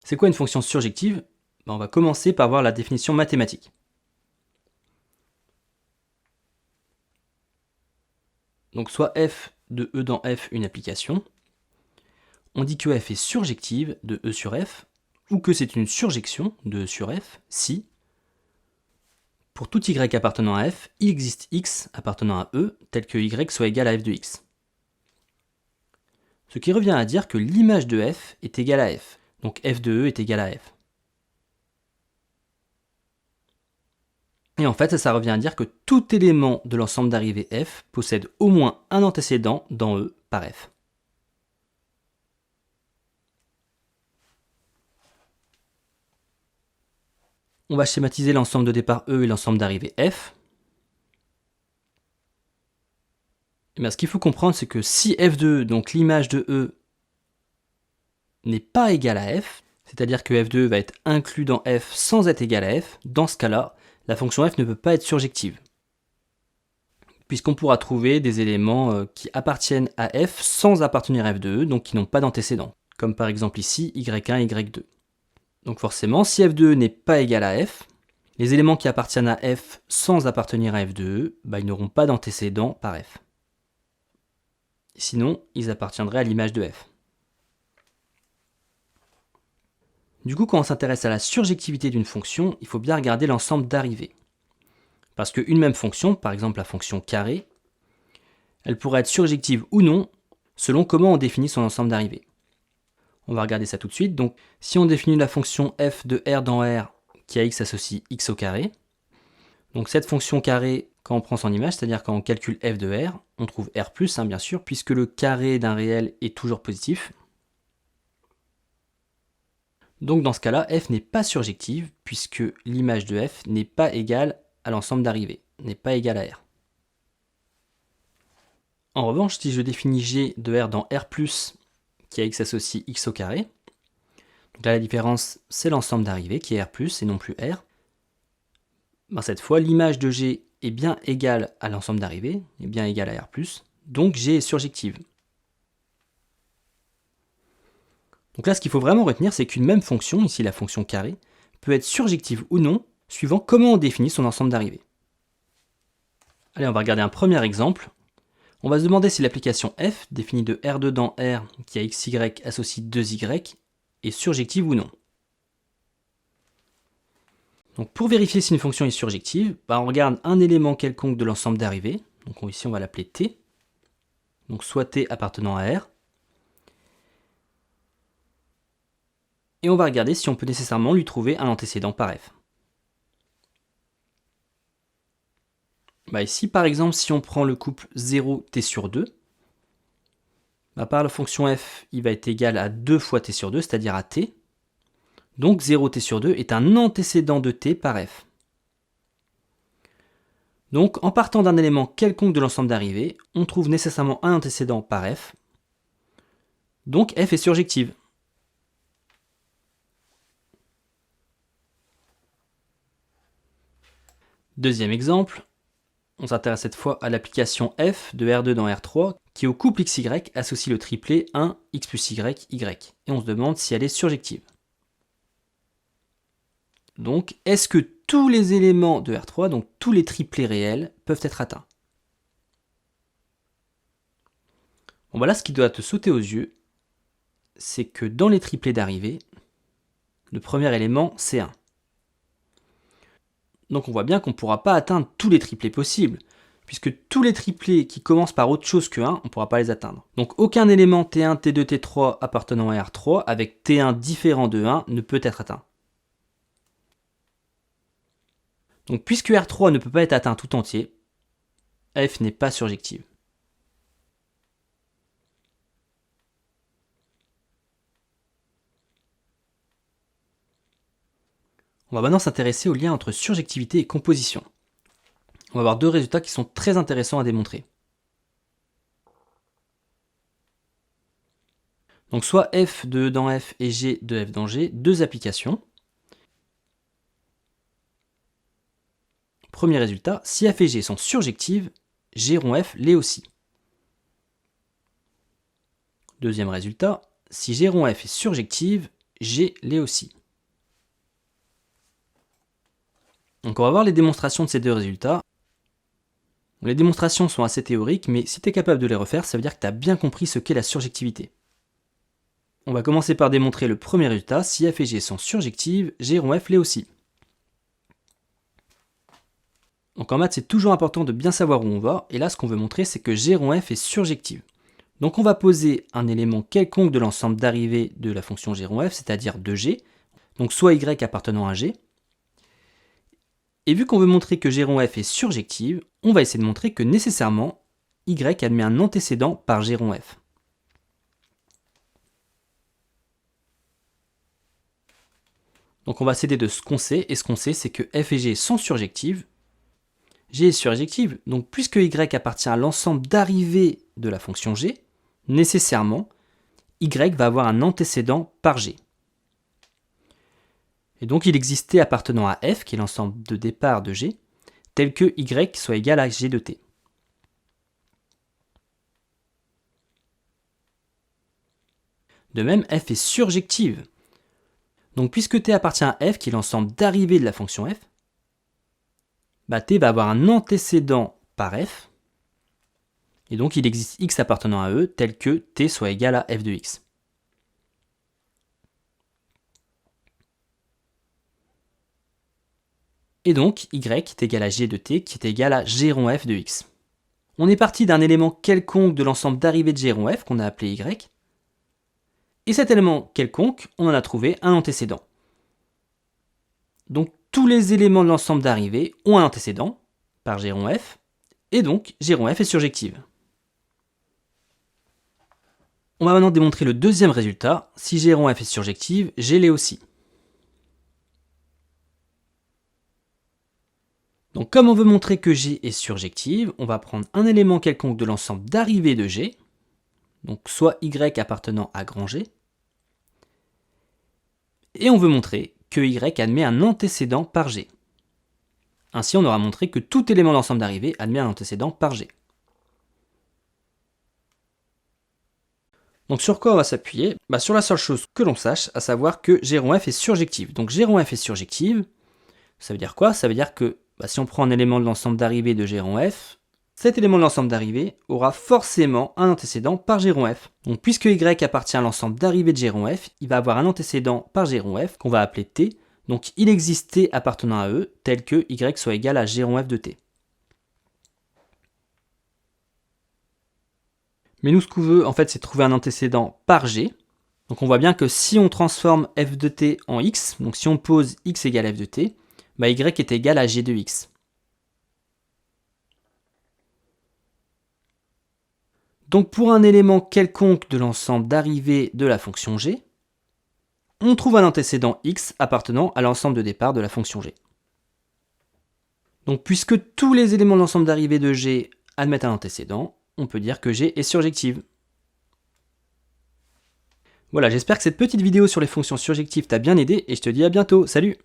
C'est quoi une fonction surjective? On va commencer par voir la définition mathématique. Donc soit f de e dans f une application, on dit que f est surjective de e sur f, ou que c'est une surjection de e sur f si, pour tout y appartenant à f, il existe x appartenant à e tel que y soit égal à f de x. Ce qui revient à dire que l'image de f est égale à f, donc f de e est égal à f. Et en fait, ça revient à dire que tout élément de l'ensemble d'arrivée f possède au moins un antécédent dans E par f. On va schématiser l'ensemble de départ E et l'ensemble d'arrivée f. Et bien, ce qu'il faut comprendre, c'est que si f de E, donc l'image de E, n'est pas égale à f, c'est-à-dire que f de E va être inclus dans f sans être égal à f, dans ce cas-là, la fonction f ne peut pas être surjective, puisqu'on pourra trouver des éléments qui appartiennent à f sans appartenir à f de E, donc qui n'ont pas d'antécédent, comme par exemple ici y1, y2. Donc forcément, si f de E n'est pas égal à f, les éléments qui appartiennent à f sans appartenir à f de E, ils n'auront pas d'antécédent par f. Sinon, ils appartiendraient à l'image de f. Du coup, quand on s'intéresse à la surjectivité d'une fonction, il faut bien regarder l'ensemble d'arrivées. Parce qu'une même fonction, par exemple la fonction carré, elle pourrait être surjective ou non, selon comment on définit son ensemble d'arrivées. On va regarder ça tout de suite. Donc, si on définit la fonction f de R dans R, qui a x associe x au carré, donc cette fonction carré, quand on prend son image, c'est-à-dire quand on calcule f de R, on trouve R+, bien sûr, puisque le carré d'un réel est toujours positif. Donc dans ce cas-là, f n'est pas surjective, puisque l'image de f n'est pas égale à l'ensemble d'arrivées, n'est pas égale à R. En revanche, si je définis g de R dans R+, qui a x associe x au carré, donc là la différence c'est l'ensemble d'arrivées qui est R+, et non plus R, cette fois l'image de g est bien égale à l'ensemble d'arrivées, est bien égale à R+, donc g est surjective. Donc là, ce qu'il faut vraiment retenir, c'est qu'une même fonction, ici la fonction carré, peut être surjective ou non, suivant comment on définit son ensemble d'arrivées. Allez, on va regarder un premier exemple. On va se demander si l'application f, définie de R2 dans R, qui a xy associe 2y, est surjective ou non. Donc pour vérifier si une fonction est surjective, on regarde un élément quelconque de l'ensemble d'arrivées. Donc ici, on va l'appeler t. Donc soit t appartenant à R. Et on va regarder si on peut nécessairement lui trouver un antécédent par f. Ici, par exemple, si on prend le couple 0t sur 2, par la fonction f, il va être égal à 2 fois t sur 2, c'est-à-dire à t. Donc 0t sur 2 est un antécédent de t par f. Donc en partant d'un élément quelconque de l'ensemble d'arrivées, on trouve nécessairement un antécédent par f. Donc f est surjective. Deuxième exemple, on s'intéresse cette fois à l'application f de R2 dans R3 qui au couple xy associe le triplet 1 x plus y, y. Et on se demande si elle est surjective. Donc, est-ce que tous les éléments de R3, donc tous les triplets réels, peuvent être atteints? Bon, voilà ce qui doit te sauter aux yeux, c'est que dans les triplets d'arrivée, le premier élément, c'est 1. Donc on voit bien qu'on ne pourra pas atteindre tous les triplets possibles, puisque tous les triplets qui commencent par autre chose que 1, on ne pourra pas les atteindre. Donc aucun élément T1, T2, T3 appartenant à R3 avec T1 différent de 1 ne peut être atteint. Donc puisque R3 ne peut pas être atteint tout entier, F n'est pas surjective. On va maintenant s'intéresser au lien entre surjectivité et composition. On va avoir deux résultats qui sont très intéressants à démontrer. Donc soit f de E dans f et g de f dans g, deux applications. Premier résultat, si f et g sont surjectives, g rond f l'est aussi. Deuxième résultat, si g rond f est surjective, G l'est aussi. Donc on va voir les démonstrations de ces deux résultats. Les démonstrations sont assez théoriques, mais si tu es capable de les refaire, ça veut dire que tu as bien compris ce qu'est la surjectivité. On va commencer par démontrer le premier résultat. Si f et g sont surjectives, g rond f l'est aussi. Donc en maths, c'est toujours important de bien savoir où on va, et là ce qu'on veut montrer c'est que g rond f est surjective. Donc on va poser un élément quelconque de l'ensemble d'arrivée de la fonction g rond f, c'est-à-dire de g, donc soit y appartenant à g. Et vu qu'on veut montrer que g rond f est surjective, on va essayer de montrer que nécessairement y admet un antécédent par g rond f. Donc on va s'aider de ce qu'on sait, et ce qu'on sait c'est que f et g sont surjectives. G est surjective, donc puisque y appartient à l'ensemble d'arrivée de la fonction g, nécessairement, y va avoir un antécédent par g. Et donc il existe t appartenant à f, qui est l'ensemble de départ de g, tel que y soit égal à g de t. De même, f est surjective. Donc puisque t appartient à f, qui est l'ensemble d'arrivée de la fonction f, t va avoir un antécédent par f, et donc il existe x appartenant à e, tel que t soit égal à f de x. Et donc, y est égal à g de t, qui est égal à g rond f de x. On est parti d'un élément quelconque de l'ensemble d'arrivée de g rond f, qu'on a appelé y. Et cet élément quelconque, on en a trouvé un antécédent. Donc, tous les éléments de l'ensemble d'arrivée ont un antécédent, par g rond f, et donc g rond f est surjective. On va maintenant démontrer le deuxième résultat. Si g rond f est surjective, g l'est aussi. Donc comme on veut montrer que G est surjective, on va prendre un élément quelconque de l'ensemble d'arrivée de G, donc soit Y appartenant à grand G, et on veut montrer que Y admet un antécédent par G. Ainsi on aura montré que tout élément de l'ensemble d'arrivée admet un antécédent par G. Donc sur quoi on va s'appuyer? Sur la seule chose que l'on sache, à savoir que G rond f est surjective. Donc G rond f est surjective, ça veut dire quoi? Ça veut dire que si on prend un élément de l'ensemble d'arrivée de G rond f, cet élément de l'ensemble d'arrivée aura forcément un antécédent par G rond f. Donc puisque Y appartient à l'ensemble d'arrivée de G rond f, il va avoir un antécédent par G rond f qu'on va appeler T. Donc il existe T appartenant à E, tel que Y soit égal à G rond f de T. Mais nous ce qu'on veut en fait c'est trouver un antécédent par G. Donc on voit bien que si on transforme f de t en x, donc si on pose x égale f de t, y est égal à g de x. Donc pour un élément quelconque de l'ensemble d'arrivée de la fonction g, on trouve un antécédent x appartenant à l'ensemble de départ de la fonction g. Donc puisque tous les éléments de l'ensemble d'arrivée de g admettent un antécédent, on peut dire que g est surjective. Voilà, j'espère que cette petite vidéo sur les fonctions surjectives t'a bien aidé et je te dis à bientôt. Salut!